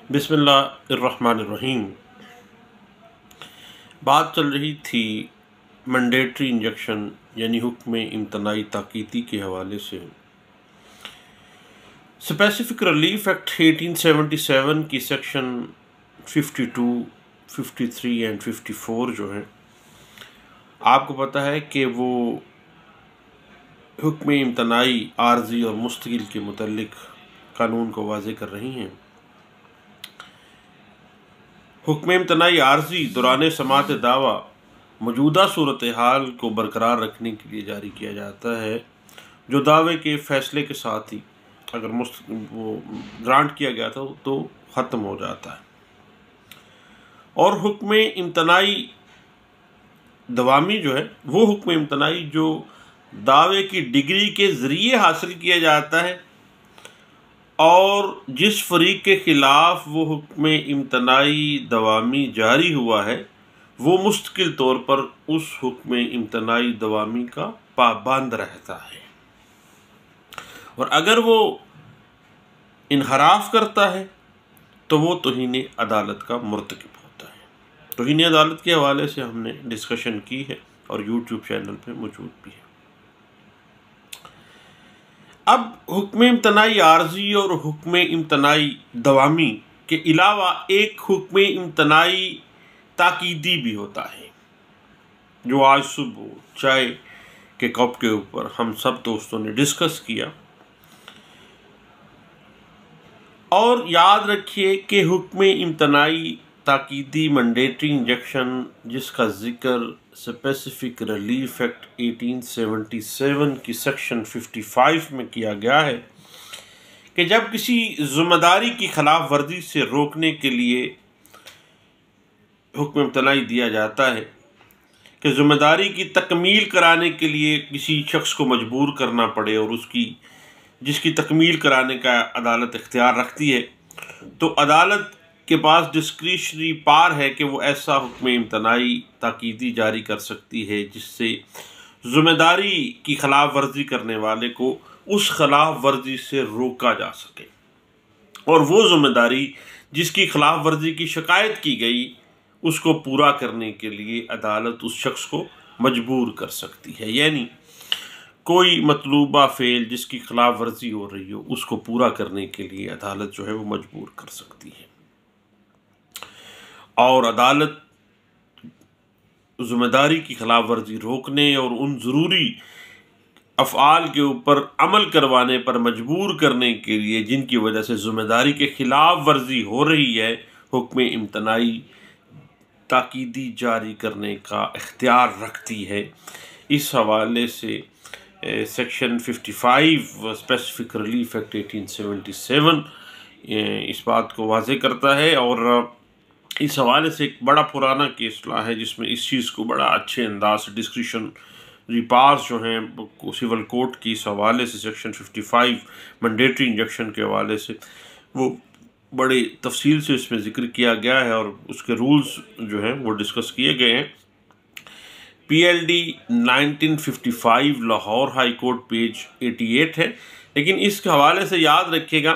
बिस्मिल्लाहिर्रहमानिर्रहीम। बात चल रही थी मैंडेटरी इंजेक्शन यानी हुक्म इम्तनाई ताकीदी के हवाले से। स्पेसिफिक रिलीफ एक्ट 1877 की सेक्शन 52, 53 एंड 54 जो है, आपको पता है कि वो हुक्म इम्तनाई आर्जी और मुस्तकिल के मुतल्लिक कानून को वाज़े कर रही हैं। हुक्म इम्तनाई आर्जी दौरान समात दावा मौजूदा सूरत हाल को बरकरार रखने के लिए जारी किया जाता है, जो दावे के फ़ैसले के साथ ही अगर वो ग्रांट किया गया था तो ख़त्म हो जाता है। और हुक्म इम्तनाई दवामी जो है वो हुक्म इम्तनाई जो दावे की डिग्री के ज़रिए हासिल किया जाता है और जिस फरीक के ख़िलाफ़ वो हुक्म इम्तनाई दवामी जारी हुआ है वो मुस्तकिल तौर पर उस हुक्म इम्तनाई दवामी का पाबंद रहता है, और अगर वो इनहराफ करता है तो वो तौहीन अदालत का मुर्तकिब होता है। तौहीन अदालत के हवाले से हमने डिस्कशन की है और यूट्यूब चैनल पे मौजूद भी है। अब हुक्म इम्तनाई आर्जी और हुक्म इम्तनाई दवामी के अलावा एक हुक्म इम्तनाई ताकीदी भी होता है, जो आज सुबह चाय के कप के ऊपर हम सब दोस्तों ने डिस्कस किया। और याद रखिए कि हुक्म इम्तनाई ताकीदी मैंडेटरी इंजेक्शन जिसका जिक्र स्पेसिफिक रिलीफ एक्ट 1877 की सेक्शन 55 में किया गया है कि जब किसी ज़िम्मेदारी की खिलाफ वर्जी से रोकने के लिए हुक्म इम्तनाई दिया जाता है कि ज़िम्मेदारी की तकमील कराने के लिए किसी शख्स को मजबूर करना पड़े और जिसकी तकमील कराने का अदालत इख्तियार रखती है, तो अदालत के पास डिस्क्रिशनरी पावर है कि वो ऐसा हुक्म इम्तनाई ताकीदी जारी कर सकती है जिससे ज़िम्मेदारी की खिलाफ वर्जी करने वाले को उस खिलाफ वर्जी से रोका जा सके, और वो ज़िम्मेदारी जिसकी खिलाफ वर्जी की शिकायत की गई उसको पूरा करने के लिए अदालत उस शख्स को मजबूर कर सकती है। यानी कोई मतलूबा फ़ेल जिसकी खिलाफ वर्जी हो रही हो उसको पूरा करने के लिए अदालत जो है वो मजबूर कर सकती है, और अदालत ज़िम्मेदारी की खिलाफ वर्जी रोकने और उन ज़रूरी अफ़आल के ऊपर अमल करवाने पर मजबूर करने के लिए जिनकी वजह से ज़िम्मेदारी के ख़िलाफ़ वर्जी हो रही है, हुक्म इम्तनाई ताकीदी जारी करने का इख्तियार रखती है। इस हवाले से सेक्शन 55 स्पेसिफिक रिलीफ एक्ट 1877 इस बात को वाज़े करता है। और इस हवाले से एक बड़ा पुराना केस ला है जिसमें इस चीज़ को बड़ा अच्छे अंदाज से डिस्क्रिशन रिपार्स जो हैं सिविल कोर्ट की इस हवाले से सेक्शन 55 मैंडेटरी इंजेक्शन के हवाले से वो बड़े तफसील से इसमें ज़िक्र किया गया है और उसके रूल्स जो हैं वो डिस्कस किए गए हैं। PLD 1955 Lahore high court page 88 है, लेकिन इस हवाले से याद रखिएगा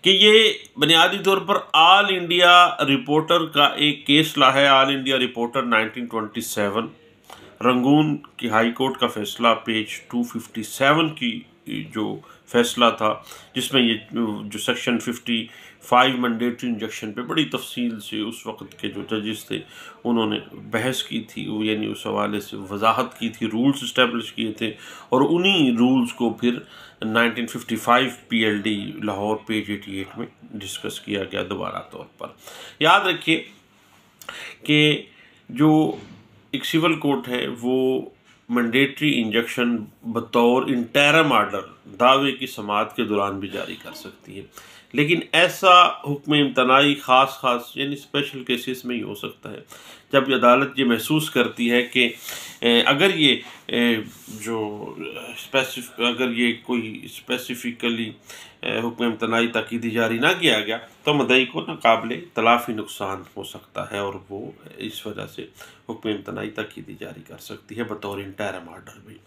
कि ये बुनियादी तौर पर ऑल इंडिया रिपोर्टर का एक केस ला है। ऑल इंडिया रिपोर्टर 1927 रंगून की हाई कोर्ट का फैसला पेज 257 की जो फैसला था, जिसमें ये जो सेक्शन 55 मैंडेटरी इंजेक्शन पे बड़ी तफसील से उस वक़्त के जो जजेस थे उन्होंने बहस की थी, वो यानी उस हवाले से वजाहत की थी, रूल्स इस्टेब्लिश किए थे, और उन्हीं रूल्स को फिर 1955 PLD लाहौर पेज 88 में डिस्कस किया गया दोबारा तौर पर। याद रखिए कि जो एक सिविल कोर्ट है वो मैंडेटरी इंजेक्शन बतौर इंटरम आर्डर दावे की समाअत के दौरान भी जारी कर सकती है, लेकिन ऐसा हुक्म इम्तनाई ख़ास यानी स्पेशल केसेस में ही हो सकता है जब अदालत ये महसूस करती है कि अगर ये अगर ये कोई स्पेसिफिकली हुक्म इम्तनाई ताकीदी जारी ना किया गया तो मुद्दई को नाकाबिले तलाफ़ी नुकसान हो सकता है, और वो इस वजह से हुक्म इम्तनाई ताकीदी जारी कर सकती है बतौर इंटरम आर्डर भी।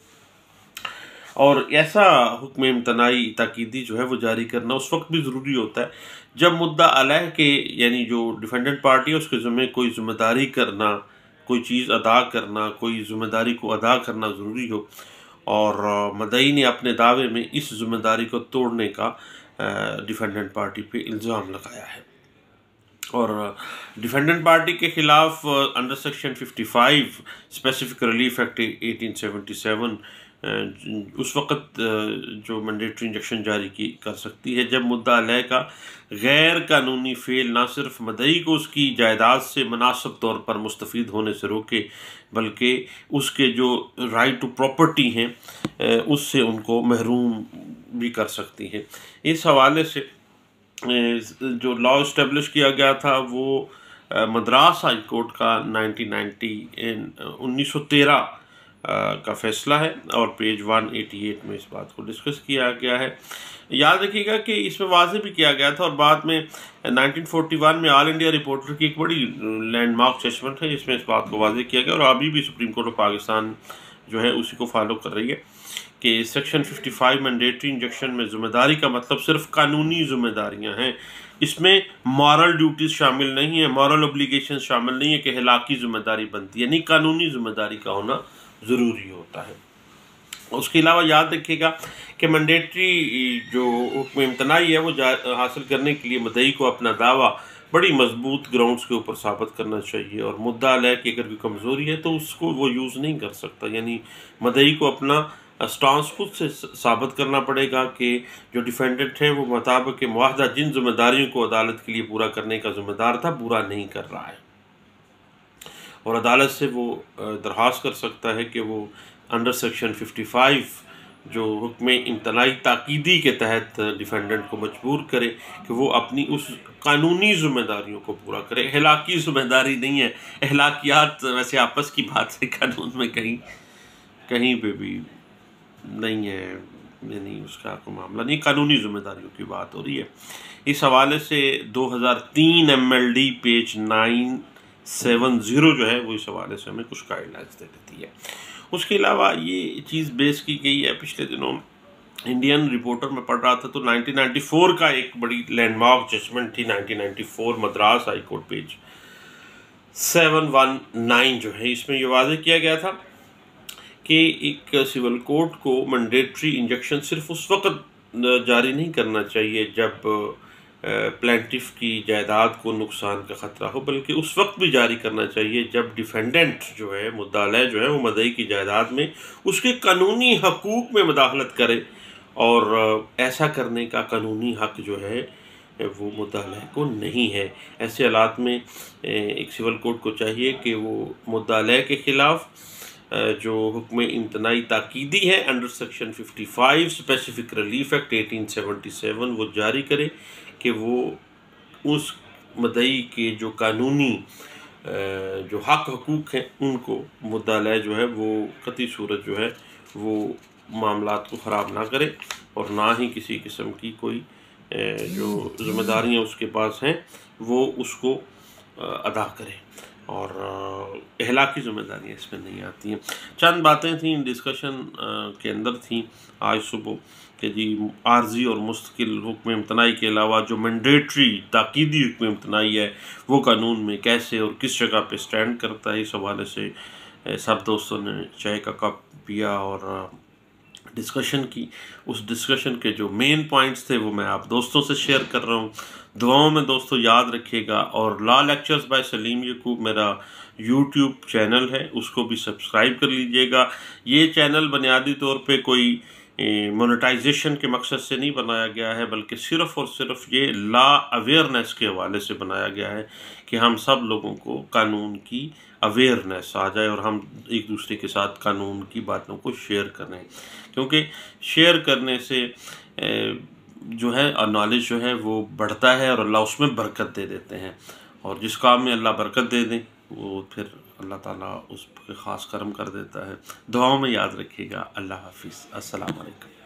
और ऐसा हुक्म इम्तनाई ताकीदी जो है वो जारी करना उस वक्त भी ज़रूरी होता है जब मुद्दा अलह के यानी जो डिफेंडेंट पार्टी है उसके ज़िम्मे कोई ज़िम्मेदारी करना, कोई चीज़ अदा करना, कोई ज़िम्मेदारी को अदा करना ज़रूरी हो और मदई ने अपने दावे में इस ज़िम्मेदारी को तोड़ने का डिफेंडेंट पार्टी पे इल्ज़ाम लगाया है। और डिफेंडेंट पार्टी के ख़िलाफ़ under section 55 specific relief act 1877 उस वक़्त जो मैंडेटरी इंजेक्शन जारी की कर सकती है जब मुद्दा अलह का गैर कानूनी फ़ेल ना सिर्फ मदई को उसकी जायदाद से मुनासिब तौर पर मुस्तफ़ीद होने से रोके बल्कि उसके जो राइट टू प्रॉपर्टी हैं उससे उनको महरूम भी कर सकती है। इस हवाले से जो लॉ इस्टेब्लिश किया गया था वो मद्रास हाई कोर्ट का 1913 का फैसला है और पेज 188 में इस बात को डिस्कस किया गया है। याद रखिएगा कि इसमें वाज़ेह भी किया गया था और बाद में 1941 में ऑल इंडिया रिपोर्टर की एक बड़ी लैंडमार्क जजमेंट है जिसमें इस बात को वाज़ेह किया गया और अभी भी सुप्रीम कोर्ट ऑफ पाकिस्तान जो है उसी को फॉलो कर रही है कि सेक्शन 55 मैंडेटरी इंजेक्शन में ज़िम्मेदारी का मतलब सिर्फ कानूनी ज़िम्मेदारियां हैं, इसमें मॉरल ड्यूटीज़ शामिल नहीं है, मॉरल ऑब्लिगेशन शामिल नहीं है कि अखलाकी ज़िम्मेदारी बनती है, नहीं कानूनी ज़िम्मेदारी का होना ज़रूरी होता है। उसके अलावा याद रखिएगा कि मैंडेटरी जो हुक्म इम्तनाई है वो हासिल करने के लिए मदई को अपना दावा बड़ी मजबूत ग्राउंड्स के ऊपर साबित करना चाहिए और मुद्दा अलह की अगर कोई कमज़ोरी है तो उसको वो यूज़ नहीं कर सकता, यानी मदई को अपना स्टांस खुद से साबित करना पड़ेगा कि जो डिफेंडेंट है वो मुताबिक मुआहदा जिन जिम्मेदारियों को अदालत के लिए पूरा करने का ज़िम्मेदार था पूरा नहीं कर रहा है और अदालत से वो दरख्वास्त कर सकता है कि वो अंडर सेक्शन 55 जो हुक्म इम्तनाई ताकीदी के तहत डिफेंडेंट को मजबूर करे कि वो अपनी उस कानूनी ज़िम्मेदारियों को पूरा करे। अखलाकी ज़िम्मेदारी नहीं है, अखलाकियात वैसे आपस की बात है, कानून में कहीं पे भी नहीं है, यानी उसका कोई मामला नहीं, कानूनी ज़िम्मेदारियों की बात हो रही है। इस हवाले से 2003 MLD पेज 970 जो है वो इस हवाले से हमें कुछ गाइडलाइंस दे देती है। उसके अलावा ये चीज़ बेस की गई है, पिछले दिनों इंडियन रिपोर्टर में पढ़ रहा था तो 1994 का एक बड़ी लैंडमार्क जजमेंट थी, 1994 मद्रास हाई कोर्ट पेज 719 जो है इसमें ये वाज़ेह किया गया था कि एक सिविल कोर्ट को मैंडेटरी इंजेक्शन सिर्फ उस वक्त जारी नहीं करना चाहिए जब प्लेंटिफ की जायदाद को नुकसान का ख़तरा हो, बल्कि उस वक्त भी जारी करना चाहिए जब डिफेंडेंट जो है मुद्दा अलह जो है वो मदई की जायदाद में उसके कानूनी हकूक़ में मुदाखलत करे और ऐसा करने का कानूनी हक़ जो है वो मुद्दा अलह को नहीं है। ऐसे हालात में एक सिविल कोर्ट को चाहिए कि वो मुद्दा अलह के ख़िलाफ़ जो हुक्म इम्तनाई ताकीदी है under section 55 specific relief act 1877 वो जारी करे कि वो उस मदई के जो कानूनी जो हक हकूक़ हैं उनको मुद्दा अलह जो है वो कतई सूरत जो है वो मामलात को ख़राब ना करे और ना ही किसी किस्म की कोई जो ज़िम्मेदारियाँ उसके पास हैं वो उसको अदा करे और अखलाकी ज़िम्मेदारियाँ इसमें नहीं आती हैं। चंद बातें थीं डिस्कशन के अंदर थीं आज सुबह कि जी आर्जी और मुस्तकिल हुक्म इम्तनाई के अलावा जो मैंडेटरी ताकीदी हुक्म इम्तनाई है वो कानून में कैसे और किस जगह पे स्टैंड करता है। इस हवाले से सब दोस्तों ने चाय का कप पिया और डिस्कशन की। उस डिस्कशन के जो मेन पॉइंट्स थे वो मैं आप दोस्तों से शेयर कर रहा हूँ। दुआओं में दोस्तों याद रखिएगा और लॉ लेक्चर्स बाय सलीम यकूब मेरा यूट्यूब चैनल है, उसको भी सब्सक्राइब कर लीजिएगा। ये चैनल बुनियादी तौर पे कोई मोनेटाइजेशन के मकसद से नहीं बनाया गया है, बल्कि सिर्फ़ और सिर्फ ये लॉ अवेयरनेस के हवाले से बनाया गया है कि हम सब लोगों को कानून की अवेयरनेस आ जाए और हम एक दूसरे के साथ कानून की बातों को शेयर करें, क्योंकि शेयर करने से जो है नॉलेज जो है वो बढ़ता है और अल्लाह उसमें बरकत दे देते हैं और जिस काम में अल्लाह बरकत दे दें वो फिर अल्लाह ताला उस पर ख़ास करम कर देता है। दुआओं में याद रखिएगा। अल्लाह हाफिज़। अस्सलाम वालेकुम।